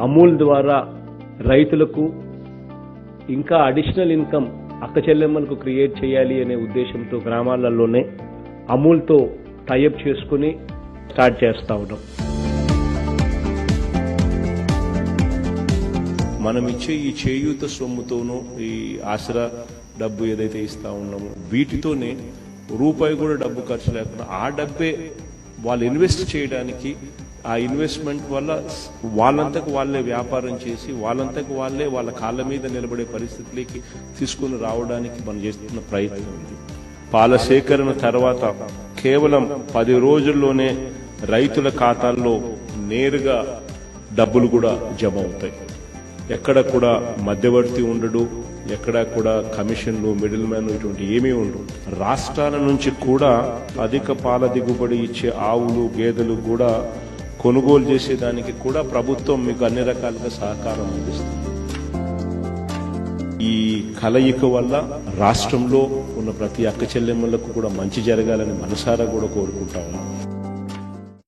అమూల్ ద్వారా రైతులకు ఇంకా అడిషనల్ ఇన్కమ్ అక్క చెల్లెమ్మలకు క్రియేట్ చేయాలి అనే ఉద్దేశంతో గ్రామాలలోనే అమూల్తో టైఅప్ చేసుకుని స్టార్ట్ చేస్తా ఉన్నాం. మనం ఇచ్చే ఈ చేయూత సొమ్ముతోనూ ఈ ఆసరా డబ్బు ఏదైతే ఇస్తా ఉన్నామో వీటితోనే రూపాయి కూడా డబ్బు ఖర్చు లేకుండా ఆ డబ్బే వాళ్ళు ఇన్వెస్ట్ చేయడానికి, ఆ ఇన్వెస్ట్మెంట్ వల్ల వాళ్ళంతకు వాళ్ళే వ్యాపారం చేసి వాళ్ళంతకు వాళ్ళే వాళ్ళ కాళ్ళ మీద నిలబడే పరిస్థితులకి తీసుకుని రావడానికి మనం చేస్తున్న ప్రయత్నం ఇది. పాల సేకరణ తర్వాత కేవలం 10 రోజుల్లోనే రైతుల ఖాతాల్లో నేరుగా డబ్బులు కూడా జమ అవుతాయి. ఎక్కడ కూడా మధ్యవర్తి ఉండడు, ఎక్కడ కూడా కమిషన్లు, మిడిల్ మ్యాన్ ఇటువంటి ఏమీ ఉండవు. రాష్ట్రాల నుంచి కూడా అధిక పాల దిగుబడి ఇచ్చే ఆవులు, గేదెలు కూడా కొనుగోలు చేసేదానికి కూడా ప్రభుత్వం మీకు అన్ని రకాలుగా సహకారం అందిస్తుంది. ఈ కలయిక వల్ల రాష్ట్రంలో ఉన్న ప్రతి అక్క చెల్లెమ్మలకు కూడా మంచి జరగాలని మనసారా కూడా కోరుకుంటా ఉన్నాం.